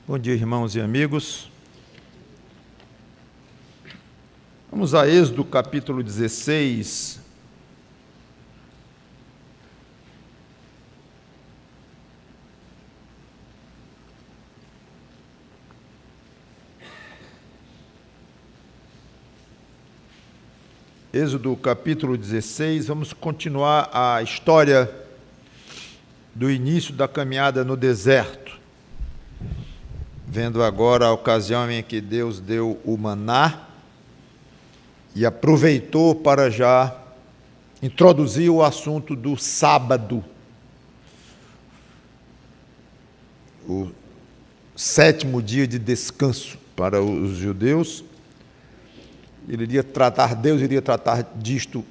Bom dia, irmãos e amigos. Vamos a Êxodo capítulo 16. Êxodo capítulo 16, vamos continuar a história do início da caminhada no deserto. Vendo agora a ocasião em que Deus deu o maná e aproveitou para já introduzir o assunto do sábado, o sétimo dia de descanso para os judeus. Deus iria tratar disto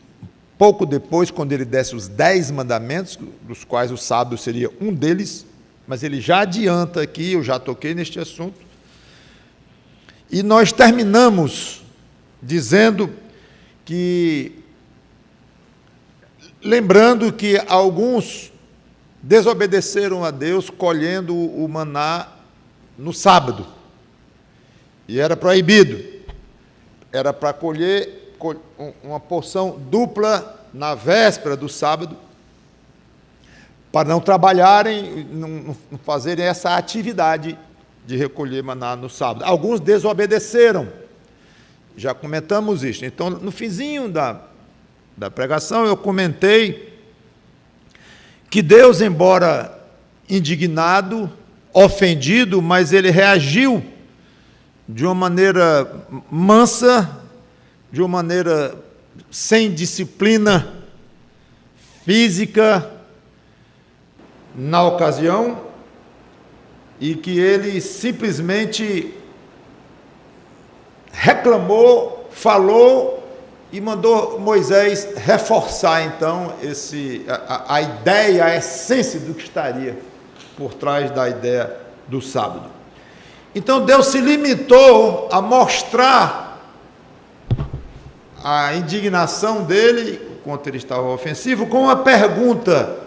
pouco depois, quando ele desse os 10 mandamentos, dos quais o sábado seria um deles, mas ele já adianta aqui, eu já toquei neste assunto. E nós terminamos dizendo que, lembrando que alguns desobedeceram a Deus colhendo o maná no sábado, e era proibido, era para colher uma porção dupla na véspera do sábado, para não trabalharem, não fazerem essa atividade de recolher maná no sábado. Alguns desobedeceram, já comentamos isso. Então, no finzinho da pregação, eu comentei que Deus, embora indignado, ofendido, mas ele reagiu de uma maneira mansa, de uma maneira sem disciplina física, na ocasião, e que ele simplesmente reclamou, falou e mandou Moisés reforçar então a ideia, a essência do que estaria por trás da ideia do sábado. Então Deus se limitou a mostrar a indignação dele, enquanto ele estava ofensivo, com uma pergunta,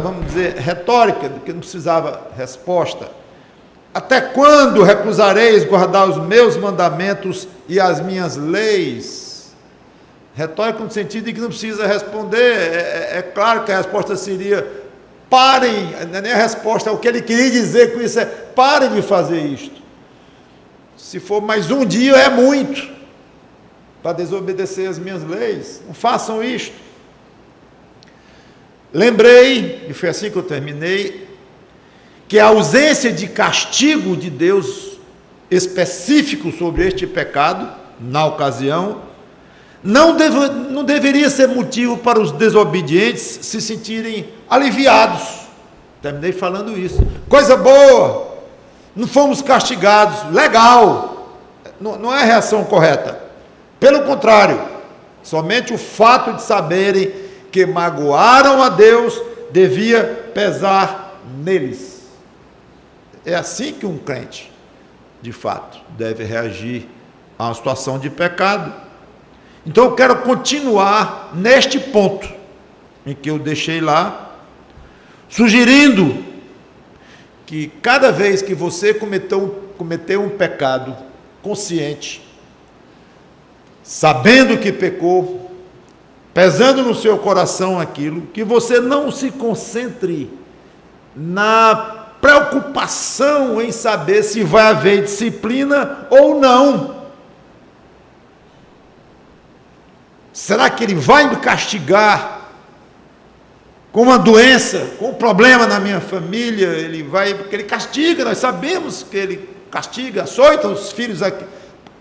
vamos dizer, retórica, que não precisava resposta. Até quando recusareis guardar os meus mandamentos e as minhas leis? Retórica no sentido de que não precisa responder. É claro que a resposta seria: parem. Nem a resposta, o que ele queria dizer com isso é: parem de fazer isto. Se for mais um dia, é muito para desobedecer as minhas leis. Não façam isto. Lembrei, e foi assim que eu terminei, que a ausência de castigo de Deus específico sobre este pecado, na ocasião, não deveria ser motivo para os desobedientes se sentirem aliviados. Terminei falando isso. Coisa boa, não fomos castigados, legal. Não é a reação correta. Pelo contrário, somente o fato de saberem que magoaram a Deus devia pesar neles. É assim que um crente, de fato, deve reagir a uma situação de pecado. Então eu quero continuar neste ponto em que eu deixei lá, sugerindo que cada vez que você cometeu um pecado consciente, sabendo que pecou, pesando no seu coração aquilo, que você não se concentre na preocupação em saber se vai haver disciplina ou não. Será que ele vai me castigar com uma doença, com um problema na minha família? Porque ele castiga, nós sabemos que ele castiga, açoita os filhos aqui,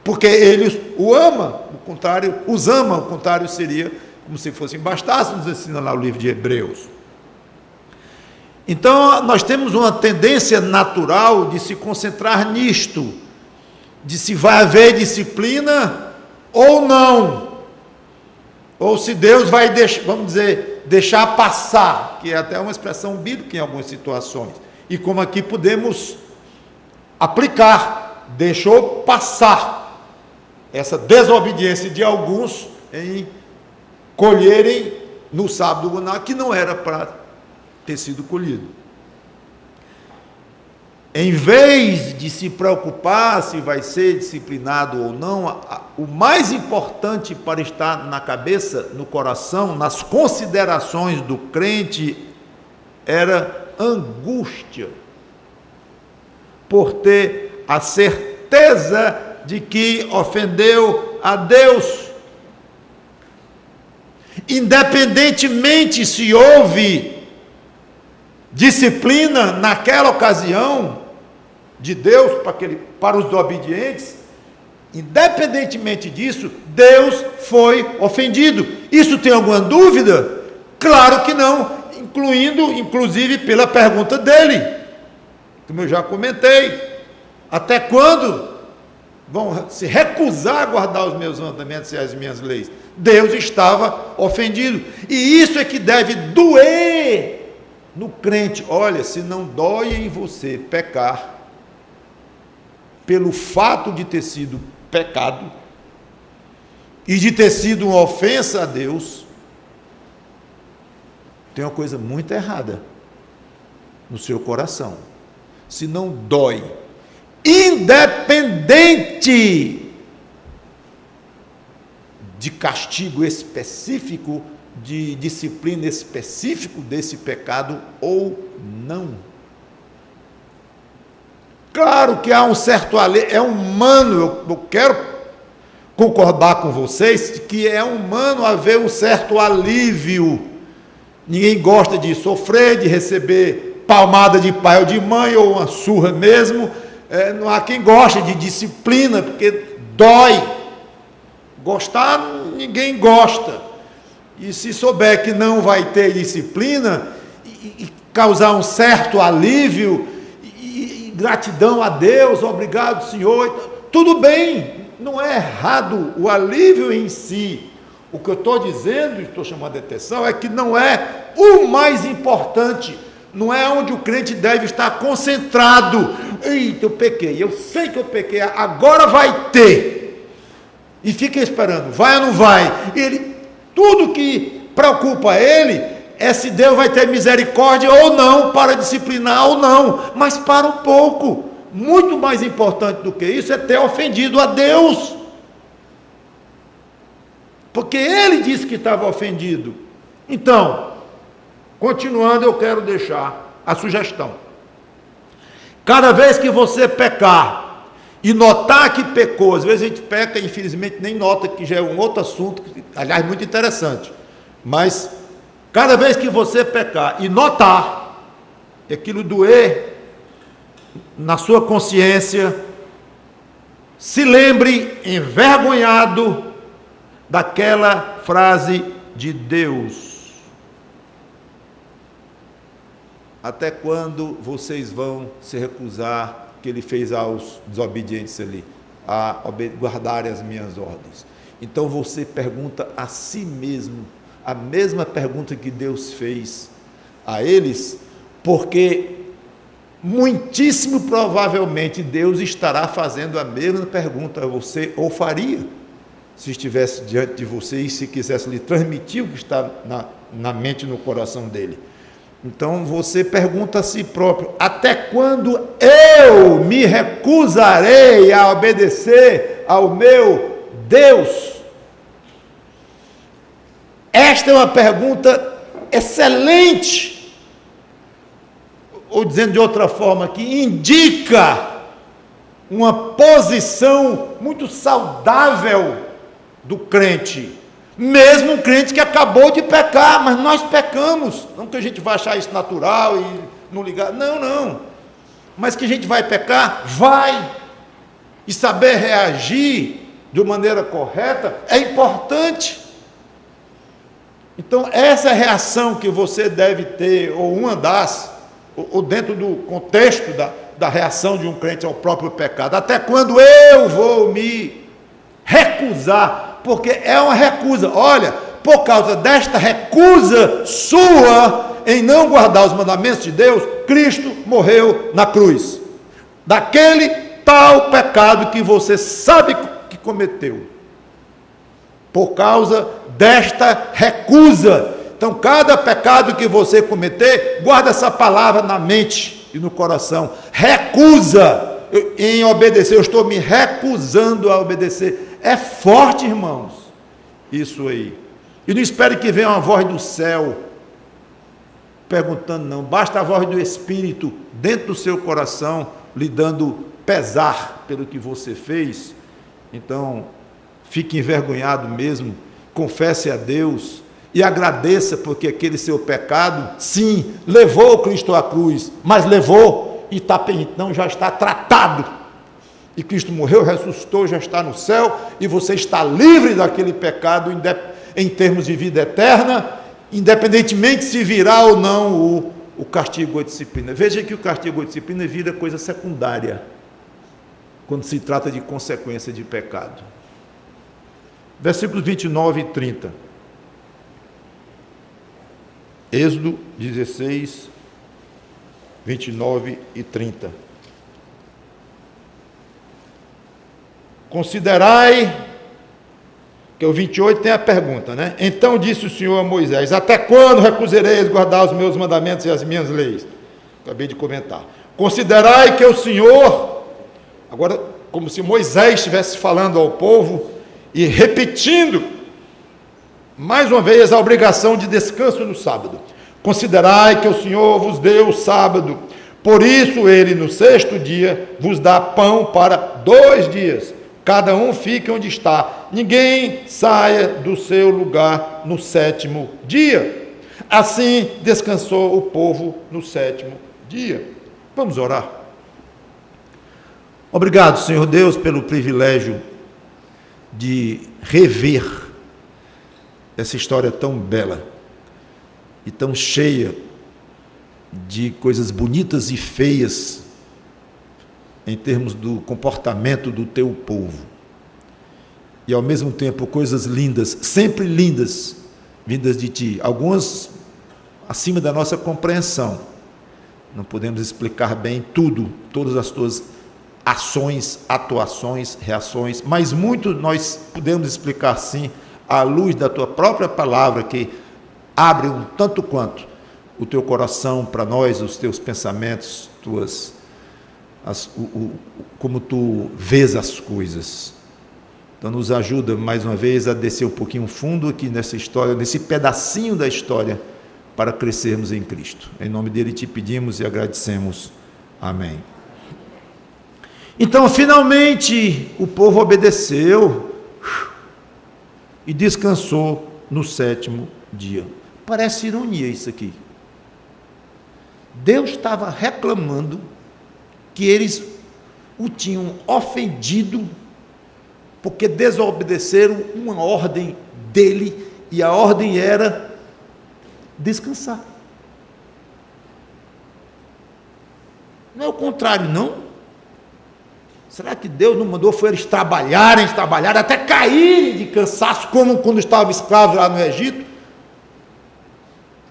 porque ele o ama, os ama, o contrário seria como se fossem bastardos, nos ensina lá o livro de Hebreus. Então, nós temos uma tendência natural de se concentrar nisto, de se vai haver disciplina ou não, ou se Deus vai deixar passar, que é até uma expressão bíblica em algumas situações, e como aqui podemos aplicar, deixou passar essa desobediência de alguns em colherem no sábado o maná que não era para ter sido colhido. em vez de se preocupar se vai ser disciplinado ou não, o mais importante para estar na cabeça, no coração, nas considerações do crente, era angústia, por ter a certeza de que ofendeu a Deus. Independentemente se houve disciplina naquela ocasião de Deus para os obedientes, independentemente disso, Deus foi ofendido. Isso tem alguma dúvida? Claro que não, inclusive pela pergunta dele, como eu já comentei: até quando vão se recusar a guardar os meus mandamentos e as minhas leis? Deus estava ofendido, e isso é que deve doer no crente. Olha, se não dói em você pecar, pelo fato de ter sido pecado e de ter sido uma ofensa a Deus, tem uma coisa muito errada no seu coração. Se não dói, independente de castigo específico, de disciplina específico desse pecado ou não. Claro que há um certo alívio, é humano, eu quero concordar com vocês que é humano haver um certo alívio. Ninguém gosta de sofrer, de receber palmada de pai ou de mãe, ou uma surra mesmo. Não há quem goste de disciplina, porque dói. Gostar, ninguém gosta. E se souber que não vai ter disciplina, e causar um certo alívio, gratidão a Deus, obrigado, Senhor, tudo bem, não é errado o alívio em si. O que eu estou dizendo, estou chamando a atenção, é que não é o mais importante, não é onde o crente deve estar concentrado. Eita, eu pequei, eu sei que eu pequei, agora vai ter, e fica esperando, vai ou não vai? Tudo que preocupa ele é se Deus vai ter misericórdia ou não, para disciplinar ou não. Mas para um pouco, muito mais importante do que isso é ter ofendido a Deus, porque ele disse que estava ofendido. Então, continuando, eu quero deixar a sugestão: cada vez que você pecar e notar que pecou, às vezes a gente peca e infelizmente nem nota, que já é um outro assunto, aliás, muito interessante, mas cada vez que você pecar e notar e aquilo doer na sua consciência, se lembre, envergonhado, daquela frase de Deus: até quando vocês vão se recusar, que ele fez aos desobedientes ali, a guardarem as minhas ordens? Então você pergunta a si mesmo a mesma pergunta que Deus fez a eles, porque muitíssimo provavelmente Deus estará fazendo a mesma pergunta a você, ou faria, se estivesse diante de você e se quisesse lhe transmitir o que está na mente e no coração dele. Então você pergunta a si próprio: até quando eu me recusarei a obedecer ao meu Deus? Esta é uma pergunta excelente, ou dizendo de outra forma, que indica uma posição muito saudável do crente, mesmo um crente que acabou de pecar. Mas nós pecamos, não que a gente vai achar isso natural e não ligar, não, mas que a gente vai pecar, vai, e saber reagir de maneira correta é importante. Então, essa reação que você deve ter, ou uma das, ou dentro do contexto da reação de um crente ao próprio pecado: até quando eu vou me recusar? Porque é uma recusa. Olha, por causa desta recusa sua em não guardar os mandamentos de Deus, Cristo morreu na cruz, daquele tal pecado que você sabe que cometeu, por causa desta recusa. Então, cada pecado que você cometer, guarda essa palavra na mente e no coração recusa em obedecer, eu estou me recusando a obedecer. É forte, irmãos, isso aí. E não espere que venha uma voz do céu perguntando, não. Basta a voz do Espírito dentro do seu coração lhe dando pesar pelo que você fez. Então, fique envergonhado mesmo, confesse a Deus e agradeça, porque aquele seu pecado, sim, levou Cristo à cruz, mas levou e então já está tratado. E Cristo morreu, ressuscitou, já está no céu, e você está livre daquele pecado em termos de vida eterna, independentemente se virá ou não o castigo ou a disciplina. Veja que o castigo ou a disciplina vira coisa secundária quando se trata de consequência de pecado. Versículos 29 e 30. Êxodo 16, 29 e 30. Considerai, que o 28 tem a pergunta, né? Então disse o Senhor a Moisés: até quando recusareis guardar os meus mandamentos e as minhas leis? Acabei de comentar. Considerai que o Senhor, agora como se Moisés estivesse falando ao povo e repetindo mais uma vez a obrigação de descanso no sábado. Considerai que o Senhor vos deu o sábado, por isso ele no sexto dia vos dá pão para 2 dias. Cada um fique onde está, ninguém saia do seu lugar no 7º dia. Assim descansou o povo no 7º dia. Vamos orar. Obrigado, Senhor Deus, pelo privilégio de rever essa história tão bela e tão cheia de coisas bonitas e feias em termos do comportamento do teu povo, e ao mesmo tempo coisas lindas, sempre lindas, vindas de ti, algumas acima da nossa compreensão. Não podemos explicar bem tudo, todas as tuas ações, atuações, reações, mas muito nós podemos explicar sim, à luz da tua própria palavra, que abre um tanto quanto o teu coração para nós, os teus pensamentos, como tu vês as coisas. Então nos ajuda mais uma vez a descer um pouquinho fundo aqui nessa história, nesse pedacinho da história, para crescermos em Cristo. Em nome dele te pedimos e agradecemos. Amém. Então finalmente o povo obedeceu e descansou no 7º dia. Parece ironia isso aqui. Deus estava reclamando que eles o tinham ofendido porque desobedeceram uma ordem dele, e a ordem era descansar. Não é o contrário, não? Será que Deus não mandou foi eles trabalharem, até caírem de cansaço, como quando estavam escravos lá no Egito?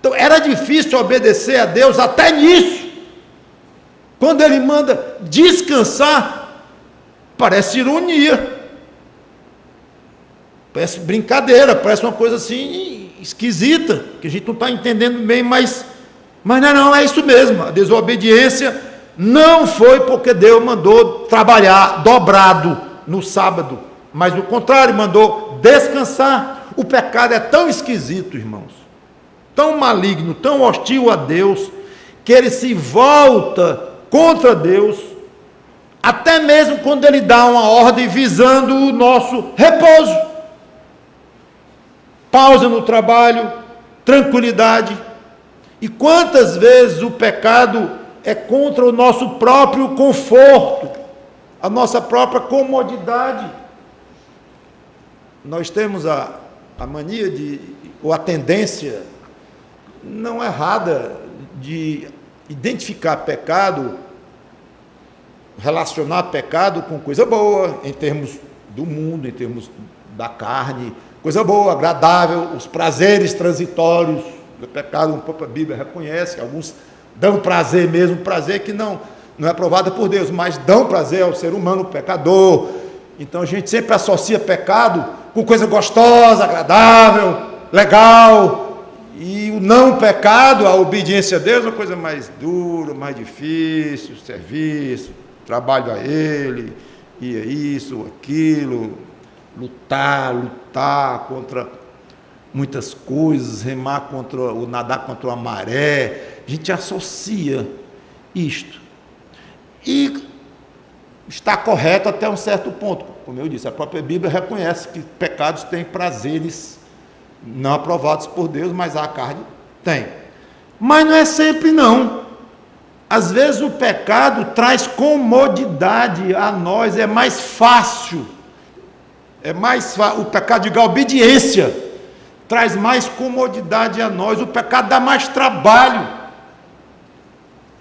Então era difícil obedecer a Deus até nisso. Quando ele manda descansar, parece ironia, parece brincadeira, parece uma coisa assim esquisita, que a gente não está entendendo bem, mas não, é isso mesmo. A desobediência não foi porque Deus mandou trabalhar dobrado no sábado, mas no contrário, mandou descansar. O pecado é tão esquisito, irmãos, tão maligno, tão hostil a Deus, que ele se volta contra Deus, até mesmo quando ele dá uma ordem visando o nosso repouso. Pausa no trabalho, tranquilidade. E quantas vezes o pecado é contra o nosso próprio conforto, a nossa própria comodidade. Nós temos a mania ou a tendência não errada de identificar pecado, relacionar pecado com coisa boa, em termos do mundo, em termos da carne, coisa boa, agradável, os prazeres transitórios do pecado. Um pouco a Bíblia reconhece que alguns dão prazer mesmo, prazer que não é aprovado por Deus, mas dão prazer ao ser humano pecador. Então a gente sempre associa pecado com coisa gostosa, agradável, legal, e o não pecado, a obediência a Deus, é uma coisa mais dura, mais difícil, serviço, trabalho a Ele, e é isso, aquilo, lutar contra muitas coisas, remar contra, ou nadar contra a maré. A gente associa isto. E está correto até um certo ponto. Como eu disse, a própria Bíblia reconhece que pecados têm prazeres não aprovados por Deus, mas a carne tem. Mas não é sempre não. Às vezes o pecado traz comodidade a nós, é mais fácil. O pecado, diga, a obediência, traz mais comodidade a nós. O pecado dá mais trabalho.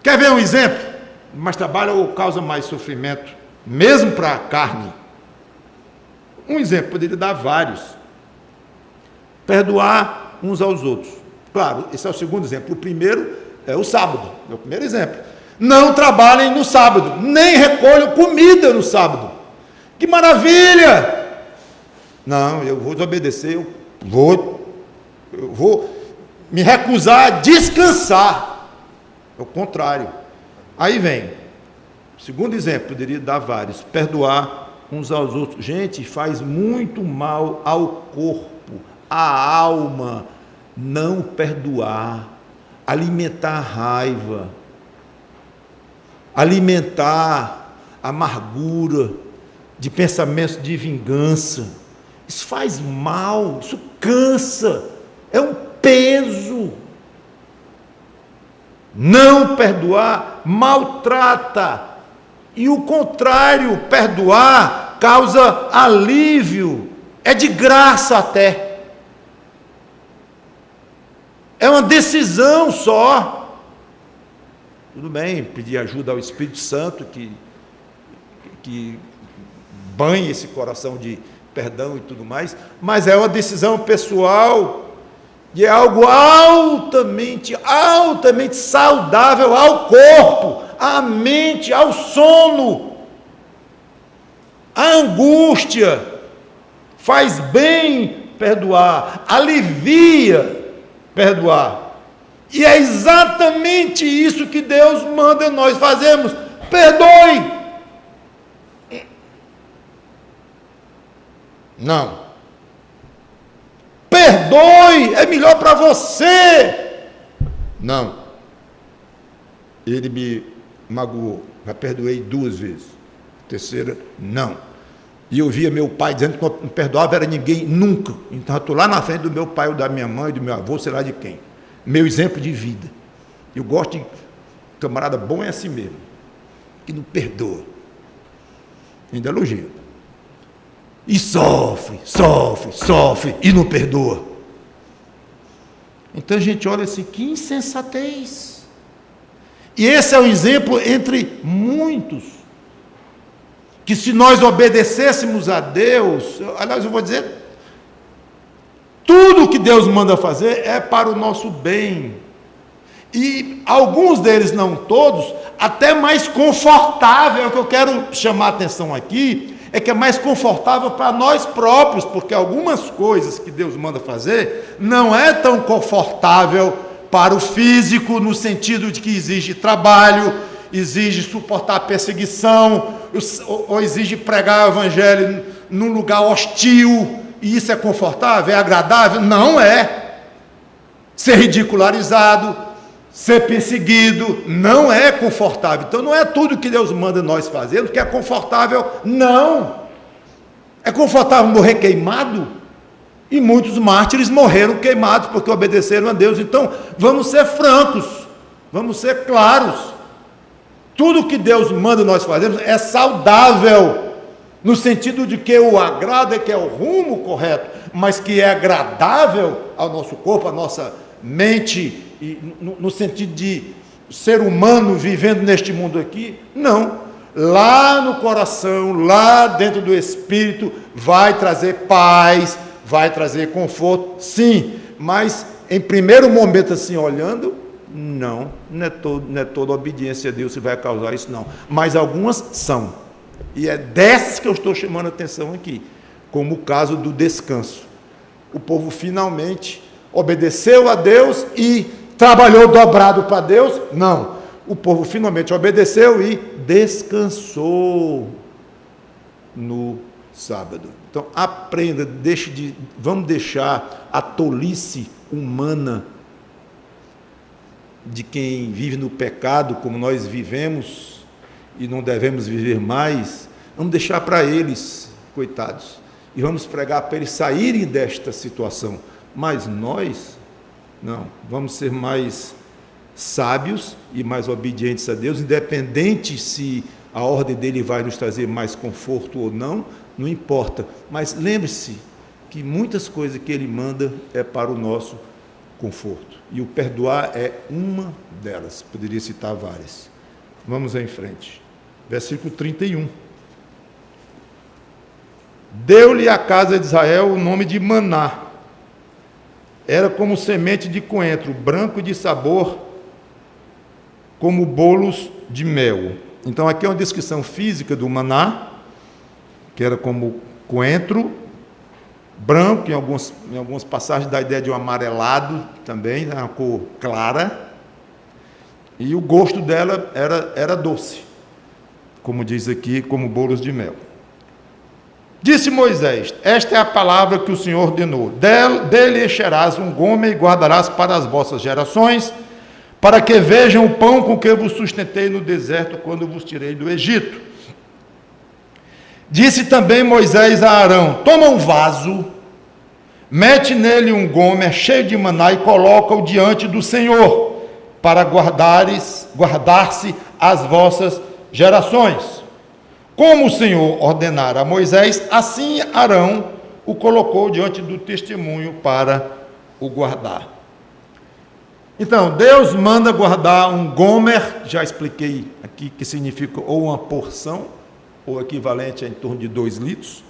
Quer ver um exemplo? Mais trabalho ou causa mais sofrimento, mesmo para a carne. Um exemplo, poderia dar vários. Perdoar uns aos outros. Claro, esse é o segundo exemplo. O primeiro é o sábado, é o primeiro exemplo. Não trabalhem no sábado, nem recolham comida no sábado. Que maravilha! Não, eu vou desobedecer, eu vou me recusar a descansar. É o contrário. Aí vem, segundo exemplo, poderia dar vários. Perdoar uns aos outros. Gente, faz muito mal ao corpo, à alma, não perdoar, alimentar a raiva, alimentar a amargura de pensamentos de vingança. Isso faz mal, isso cansa, é um peso. Não perdoar maltrata, e o contrário, perdoar causa alívio, é de graça até. É uma decisão só. Tudo bem, pedir ajuda ao Espírito Santo que banhe esse coração de perdão e tudo mais, mas é uma decisão pessoal. E é algo altamente saudável ao corpo, à mente, ao sono. A angústia faz bem perdoar, alivia perdoar. E é exatamente isso que Deus manda nós fazermos. Perdoe. Não. Perdoe, é melhor para você. Não. Ele me magoou, já perdoei 2 vezes. Terceira, não. E eu via meu pai dizendo que não perdoava era ninguém, nunca. Então eu estou lá na frente do meu pai, ou da minha mãe, do meu avô, sei lá de quem. Meu exemplo de vida. Eu gosto de camarada bom é assim mesmo, que não perdoa. Ainda elogia. E sofre, e não perdoa. Então a gente olha assim, que insensatez. E esse é um exemplo entre muitos, que se nós obedecêssemos a Deus, aliás, eu vou dizer, tudo que Deus manda fazer é para o nosso bem. E alguns deles, não todos, até mais confortável, é o que eu quero chamar a atenção aqui, é que é mais confortável para nós próprios, porque algumas coisas que Deus manda fazer não é tão confortável para o físico, no sentido de que exige trabalho, exige suportar perseguição, ou exige pregar o evangelho num lugar hostil, e isso é confortável, é agradável? Não é. Ser ridicularizado, ser perseguido, não é confortável. Então não é tudo que Deus manda nós fazermos que é confortável, não. É confortável morrer queimado? E muitos mártires morreram queimados porque obedeceram a Deus. Então vamos ser francos, vamos ser claros. Tudo que Deus manda nós fazermos é saudável, no sentido de que o agrado é que é o rumo correto, mas que é agradável ao nosso corpo, à nossa mente, e no sentido de ser humano vivendo neste mundo aqui, não. Lá no coração, lá dentro do espírito, vai trazer paz, vai trazer conforto, sim, mas em primeiro momento assim, olhando, não é toda obediência a Deus que vai causar isso, não, mas algumas são, e é dessas que eu estou chamando a atenção aqui, como o caso do descanso. O povo finalmente obedeceu a Deus e trabalhou dobrado para Deus. Não. O povo finalmente obedeceu e descansou no sábado. Então, aprenda, vamos deixar a tolice humana de quem vive no pecado, como nós vivemos, e não devemos viver mais, vamos deixar para eles, coitados, e vamos pregar para eles saírem desta situação. Mas nós, não, vamos ser mais sábios e mais obedientes a Deus, independente se a ordem dele vai nos trazer mais conforto ou não, não importa. Mas lembre-se que muitas coisas que ele manda é para o nosso conforto. E o perdoar é uma delas. Poderia citar várias. Vamos em frente. Versículo 31. Deu-lhe à casa de Israel o nome de maná. Era como semente de coentro, branco de sabor, como bolos de mel. Então aqui é uma descrição física do maná, que era como coentro, branco, em algumas passagens dá a ideia de um amarelado também, uma cor clara, e o gosto dela era doce, como diz aqui, como bolos de mel. Disse Moisés: esta é a palavra que o Senhor ordenou, dele encherás um gome e guardarás para as vossas gerações, para que vejam o pão com que vos sustentei no deserto, quando vos tirei do Egito. Disse também Moisés a Arão: toma um vaso, mete nele um gomer cheio de maná e coloca-o diante do Senhor, para guardar-se as vossas gerações. Como o Senhor ordenara a Moisés, assim Arão o colocou diante do testemunho para o guardar. Então, Deus manda guardar um gomer, já expliquei aqui que significa ou uma porção, ou equivalente a em torno de 2 litros,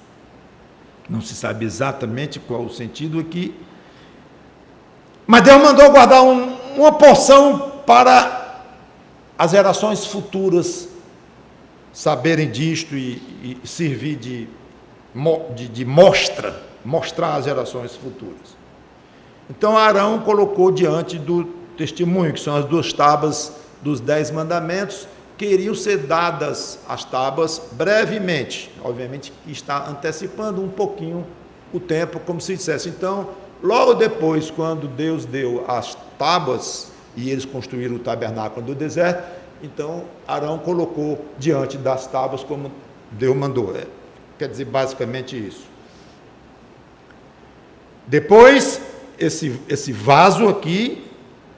não se sabe exatamente qual o sentido aqui, mas Deus mandou guardar uma porção para as gerações futuras saberem disto e servir de mostrar às gerações futuras. Então Arão colocou diante do testemunho, que são as 2 tábuas dos 10 mandamentos, que iriam ser dadas as tábuas brevemente, obviamente está antecipando um pouquinho o tempo, como se dissesse. Então, logo depois, quando Deus deu as tábuas, e eles construíram o tabernáculo do deserto, então Arão colocou diante das tábuas como Deus mandou. Quer dizer, basicamente isso. Depois, esse vaso aqui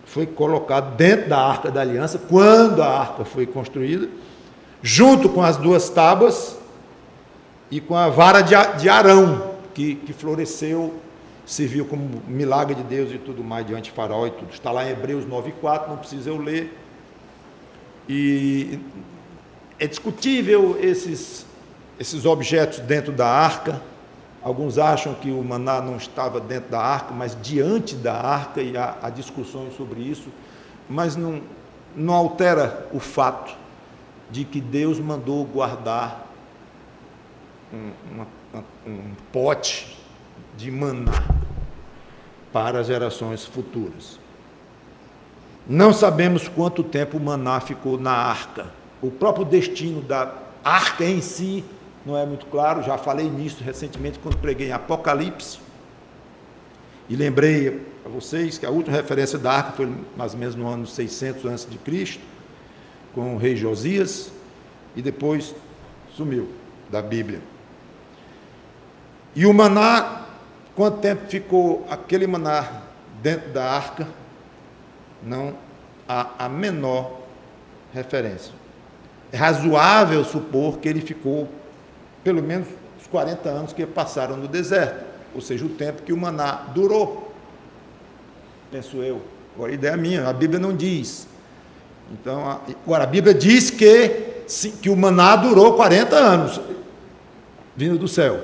foi colocado dentro da Arca da Aliança, quando a arca foi construída, junto com as 2 tábuas e com a vara de Arão, que floresceu, serviu como milagre de Deus e tudo mais diante de Faraó e tudo. Está lá em Hebreus 9:4, não precisa eu ler. E é discutível esses objetos dentro da arca. Alguns acham que o maná não estava dentro da arca, mas diante da arca, e há discussões sobre isso, mas não altera o fato de que Deus mandou guardar um pote de maná para as gerações futuras. Não sabemos quanto tempo o maná ficou na arca. O próprio destino da arca em si não é muito claro. Já falei nisso recentemente quando preguei em Apocalipse. E lembrei a vocês que a última referência da arca foi mais ou menos no ano 600 a.C., com o rei Josias, e depois sumiu da Bíblia. E o maná, quanto tempo ficou aquele maná dentro da arca? Não há a menor referência. É razoável supor que ele ficou pelo menos os 40 anos que passaram no deserto, ou seja, o tempo que o maná durou, penso eu. Agora a ideia é minha, a Bíblia não diz. Então, agora a Bíblia diz que o maná durou 40 anos, vindo do céu.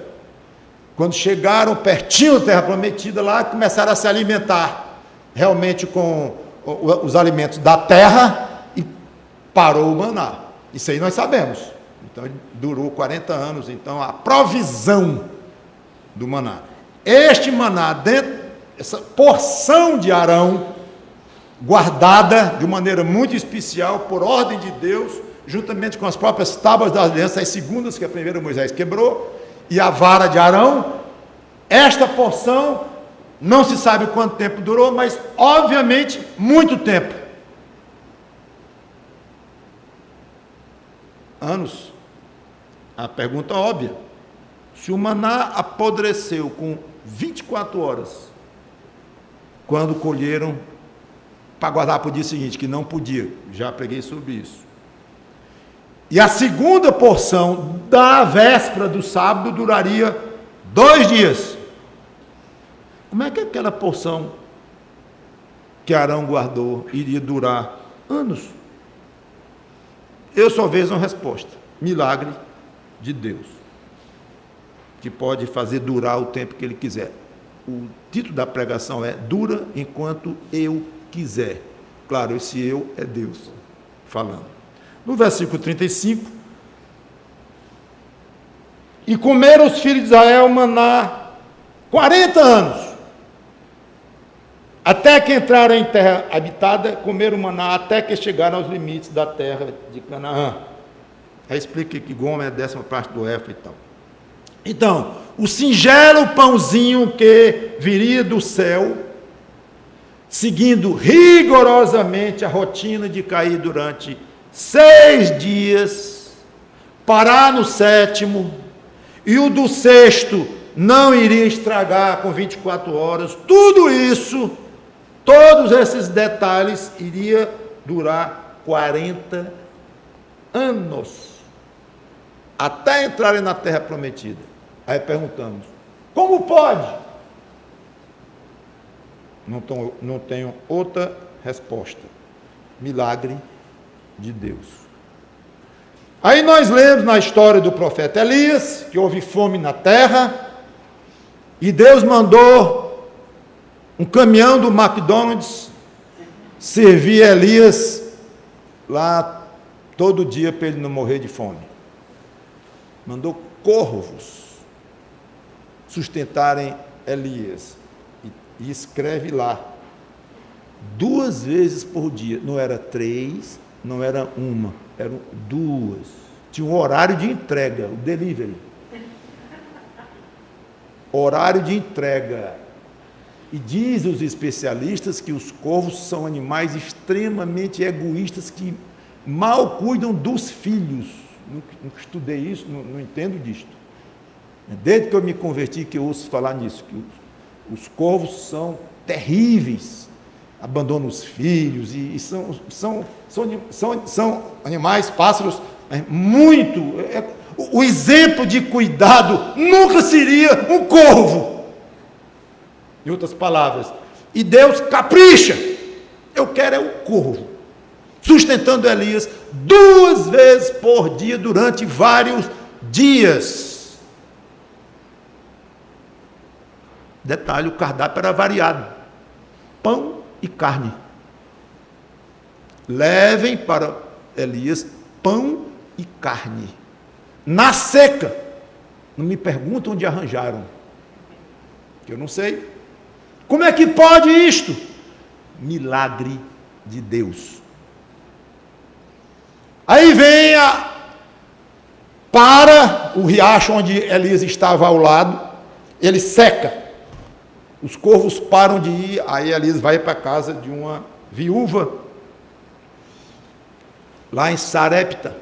Quando chegaram pertinho da terra prometida lá, começaram a se alimentar realmente com os alimentos da terra e parou o maná. Isso aí nós sabemos. Então durou 40 anos, então a provisão do maná. Este maná dentro essa porção de Arão, guardada de maneira muito especial, por ordem de Deus, juntamente com as próprias tábuas da aliança, as segundas que a primeira Moisés quebrou, e a vara de Arão. Esta porção, não se sabe quanto tempo durou, mas obviamente muito tempo. Anos. A pergunta óbvia: se o maná apodreceu com 24 horas, quando colheram, para guardar para o dia seguinte, que não podia, já preguei sobre isso. E a segunda porção da véspera do sábado duraria 2 dias. Como é que aquela porção que Arão guardou iria durar anos? Eu só vejo uma resposta: milagre de Deus, que pode fazer durar o tempo que Ele quiser. O título da pregação é: dura enquanto eu quiser. Claro, esse eu é Deus falando. No versículo 35: e comeram os filhos de Israel maná 40 anos, até que entraram em terra habitada, comeram maná até que chegaram aos limites da terra de Canaã. Aí explica que Gomer é a 10ª parte do Éfa e tal. Então, o singelo pãozinho que viria do céu, seguindo rigorosamente a rotina de cair durante 6 dias, parar no 7º, e o do 6º não iria estragar com 24 horas, tudo isso, todos esses detalhes, iria durar 40 anos, até entrarem na terra prometida. Aí perguntamos: como pode? Não tenho outra resposta: milagre de Deus. Aí nós lemos na história do profeta Elias, que houve fome na terra, e Deus mandou um caminhão do McDonald's servir Elias lá todo dia para ele não morrer de fome. Mandou corvos sustentarem Elias. E escreve lá: 2 vezes por dia. Não era 3, não era 1, eram 2. Tinha um horário de entrega, o delivery. Horário de entrega. E diz os especialistas que os corvos são animais extremamente egoístas, que mal cuidam dos filhos. Nunca estudei isso, não entendo disto. Desde que eu me converti que eu ouço falar nisso, que os corvos são terríveis, abandonam os filhos, e são animais, pássaros, muito... O exemplo de cuidado nunca seria um corvo. Em outras palavras, e Deus capricha: eu quero é o corvo, sustentando Elias 2 vezes por dia, durante vários dias. Detalhe: o cardápio era variado: pão e carne. Levem para Elias pão e carne, na seca. Não me perguntam onde arranjaram, que eu não sei. Como é que pode isto? Milagre de Deus. Aí vem para o riacho onde Elias estava ao lado, ele seca. Os corvos param de ir, aí Elias vai para a casa de uma viúva, lá em Sarepta,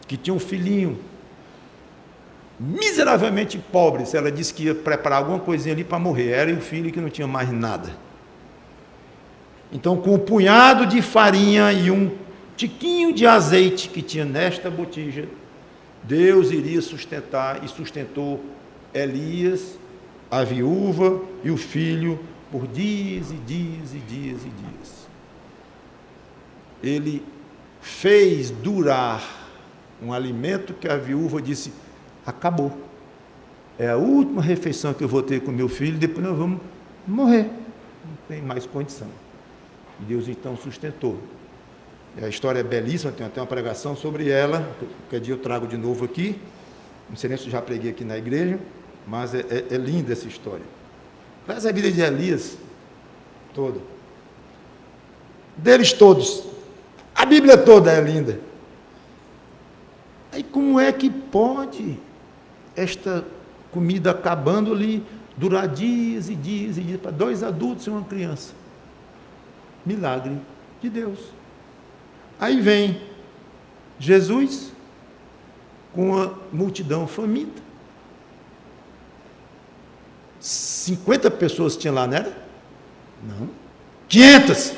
que tinha um filhinho, miseravelmente pobre. Ela disse que ia preparar alguma coisinha ali para morrer. Era e o filho que não tinha mais nada. Então, com um punhado de farinha e um tiquinho de azeite que tinha nesta botija, Deus iria sustentar, e sustentou Elias, a viúva e o filho por dias e dias e dias e dias. Ele fez durar um alimento que a viúva disse: acabou, é a última refeição que eu vou ter com meu filho, depois nós vamos morrer, não tem mais condição. E Deus então sustentou. E a história é belíssima, tem até uma pregação sobre ela, qualquer dia eu trago de novo aqui, não sei nem se eu já preguei aqui na igreja, mas é linda essa história. Mas a vida de Elias Toda. Deles todos. A Bíblia toda é linda. Aí como é que pode esta comida acabando ali, durar dias e dias e dias, para 2 adultos e uma criança? Milagre de Deus. Aí vem Jesus com a multidão faminta. 50 pessoas tinha lá, não era? Não. 500.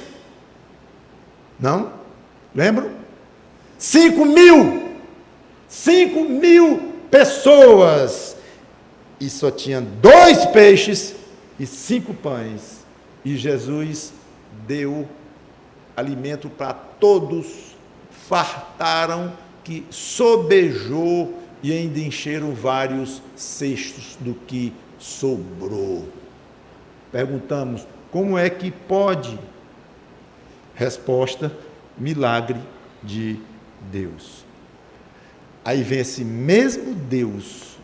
Não? Lembram? 5.000. 5.000 pessoas. E só tinha 2 peixes e 5 pães. E Jesus deu alimento para todos. Fartaram, que sobejou, e ainda encheram vários cestos do que sobrou. Perguntamos, como é que pode? Resposta, milagre de Deus. Aí vem esse mesmo Deus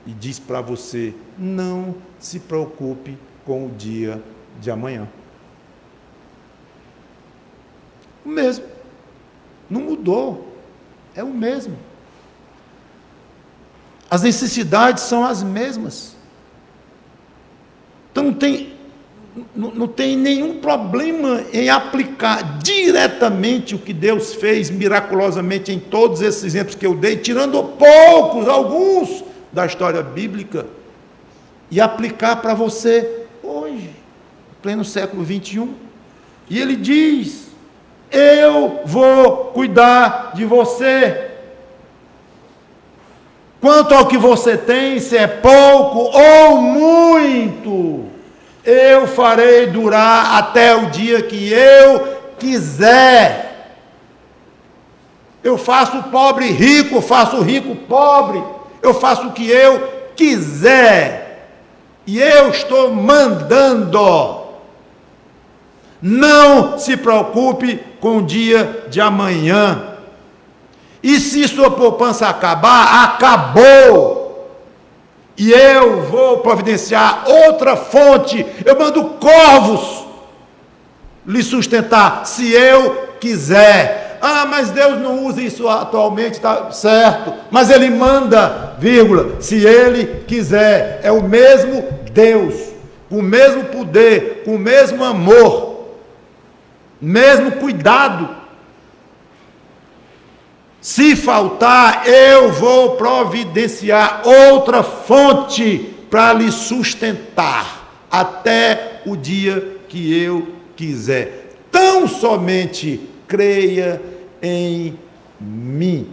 e diz para você, não se preocupe com o dia de amanhã. O mesmo. Não mudou. É o mesmo. As necessidades são as mesmas. Então não tem nenhum problema em aplicar diretamente o que Deus fez miraculosamente em todos esses exemplos que eu dei, tirando alguns da história bíblica, e aplicar para você hoje, pleno século 21. E ele diz, eu vou cuidar de você. Quanto ao que você tem, se é pouco ou muito, eu farei durar até o dia que eu quiser. Eu faço o pobre rico, eu faço o rico pobre, eu faço o que eu quiser. E eu estou mandando. Não se preocupe com o dia de amanhã. E se sua poupança acabar, acabou. E eu vou providenciar outra fonte. Eu mando corvos lhe sustentar, se eu quiser. Ah, mas Deus não usa isso atualmente, está certo. Mas Ele manda, vírgula, se Ele quiser. É o mesmo Deus, com o mesmo poder, com o mesmo amor, mesmo cuidado. Se faltar, eu vou providenciar outra fonte para lhe sustentar até o dia que eu quiser. Tão somente creia em mim.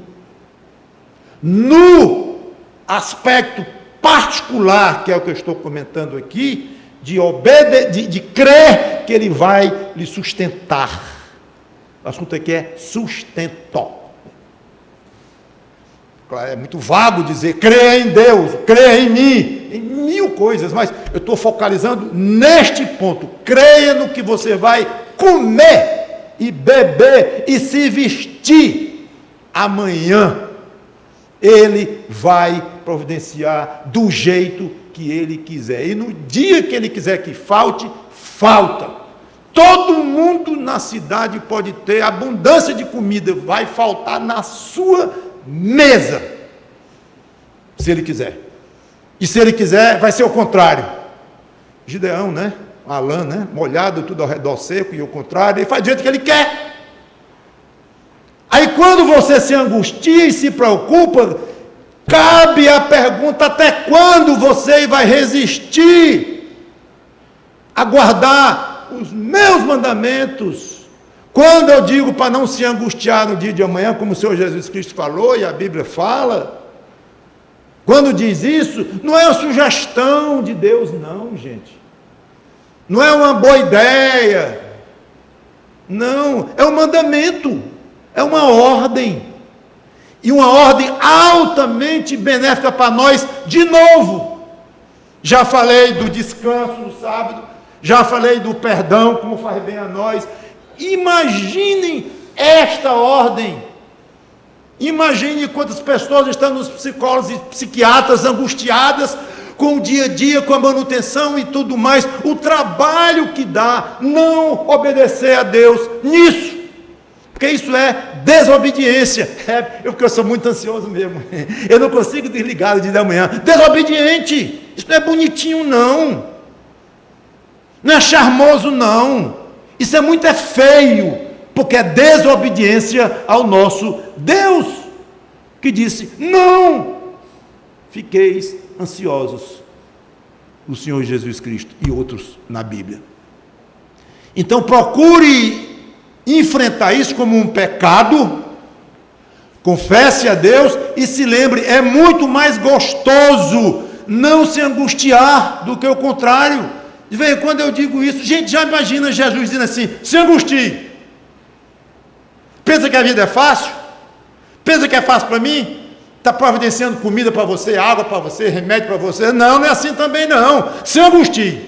No aspecto particular, que é o que eu estou comentando aqui, de crer que Ele vai lhe sustentar. O assunto aqui é sustento. Claro, é muito vago dizer, creia em Deus, creia em mim, em 1000 coisas, mas eu estou focalizando neste ponto. Creia no que você vai comer e beber e se vestir amanhã. Ele vai providenciar do jeito que Ele quiser. E no dia que Ele quiser que falte, falta. Todo mundo na cidade pode ter abundância de comida, vai faltar na sua mesa, se Ele quiser. E se Ele quiser, vai ser o contrário. Gideão, né? A lã, né? Molhado, tudo ao redor seco, e o contrário, Ele faz do jeito que Ele quer. Aí quando você se angustia e se preocupa, cabe a pergunta, até quando você vai resistir a guardar os meus mandamentos? Quando eu digo para não se angustiar no dia de amanhã, como o Senhor Jesus Cristo falou e a Bíblia fala, quando diz isso, não é uma sugestão de Deus, não, gente. Não é uma boa ideia. Não, é um mandamento, é uma ordem. E uma ordem altamente benéfica para nós, de novo. Já falei do descanso no sábado, já falei do perdão, como faz bem a nós. Imaginem esta ordem. Imagine quantas pessoas estão nos psicólogos e psiquiatras angustiadas, com o dia a dia, com a manutenção e tudo mais, o trabalho que dá não obedecer a Deus nisso, porque isso é desobediência. Porque eu sou muito ansioso mesmo, eu não consigo desligar no dia da manhã. Desobediente, isso não é bonitinho não é charmoso não, isso é muito feio, porque é desobediência ao nosso Deus, que disse: não fiqueis ansiosos, o Senhor Jesus Cristo e outros na Bíblia. Então procure enfrentar isso como um pecado, confesse a Deus e se lembre, é muito mais gostoso não se angustiar do que o contrário. De vez em quando eu digo isso, gente, já imagina Jesus dizendo assim: se angustie. Pensa que a vida é fácil? Pensa que é fácil para mim? Está providenciando comida para você, água para você, remédio para você? Não, não é assim também não. Se angustie.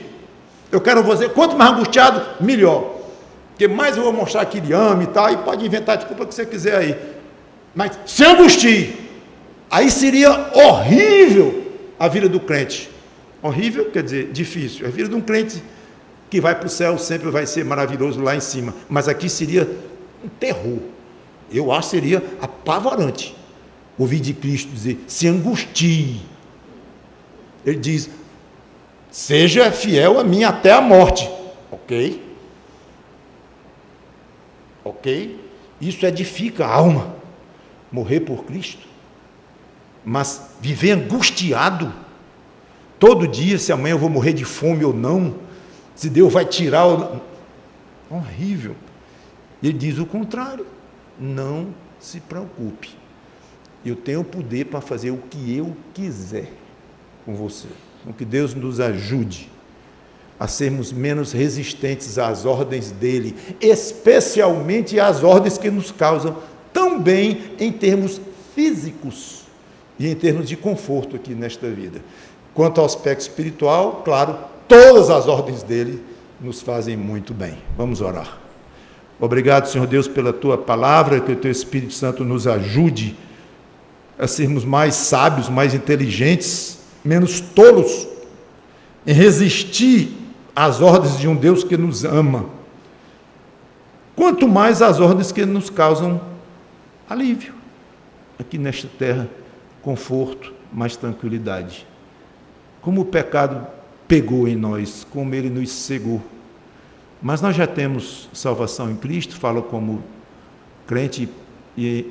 Eu quero você, quanto mais angustiado, melhor. Porque mais eu vou mostrar que ele ama e tal, e pode inventar a desculpa que você quiser aí. Mas se angustie. Aí seria horrível a vida do crente. Horrível quer dizer difícil. A vida de um crente que vai para o céu sempre vai ser maravilhoso lá em cima. Mas aqui seria um terror. Eu acho que seria apavorante ouvir de Cristo dizer: se angustie. Ele diz: seja fiel a mim até a morte. Ok? Isso edifica a alma, morrer por Cristo. Mas viver angustiado todo dia, se amanhã eu vou morrer de fome ou não, se Deus vai tirar ou não. Horrível. Ele diz o contrário: não se preocupe, eu tenho o poder para fazer o que eu quiser com você. Então que Deus nos ajude a sermos menos resistentes às ordens dele, especialmente às ordens que nos causam tão bem em termos físicos e em termos de conforto aqui nesta vida. Quanto ao aspecto espiritual, claro, todas as ordens dele nos fazem muito bem. Vamos orar. Obrigado, Senhor Deus, pela tua palavra, que o teu Espírito Santo nos ajude a sermos mais sábios, mais inteligentes, menos tolos, em resistir às ordens de um Deus que nos ama, quanto mais às ordens que nos causam alívio, aqui nesta terra, conforto, mais tranquilidade. Como o pecado pegou em nós, como ele nos cegou. Mas nós já temos salvação em Cristo, falo como crente e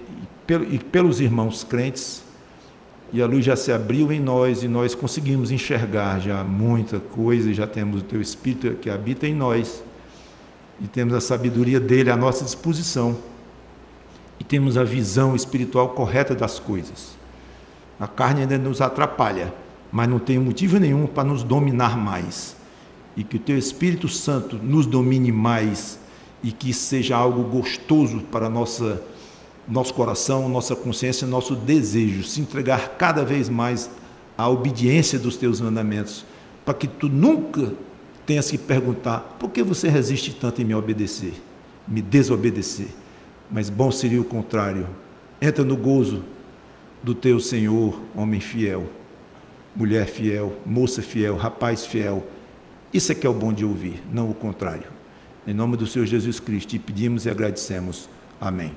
pelos irmãos crentes, e a luz já se abriu em nós, e nós conseguimos enxergar já muita coisa, e já temos o teu Espírito que habita em nós, e temos a sabedoria dele à nossa disposição, e temos a visão espiritual correta das coisas. A carne ainda nos atrapalha, mas não tem motivo nenhum para nos dominar mais, e que o teu Espírito Santo nos domine mais, e que seja algo gostoso para nosso coração, nossa consciência, nosso desejo, se entregar cada vez mais à obediência dos teus mandamentos, para que tu nunca tenhas que perguntar: por que você resiste tanto em me obedecer, me desobedecer? Mas bom seria o contrário. Entra no gozo do teu Senhor, homem fiel, mulher fiel, moça fiel, rapaz fiel. Isso é que é o bom de ouvir, não o contrário. Em nome do Senhor Jesus Cristo, te pedimos e agradecemos. Amém.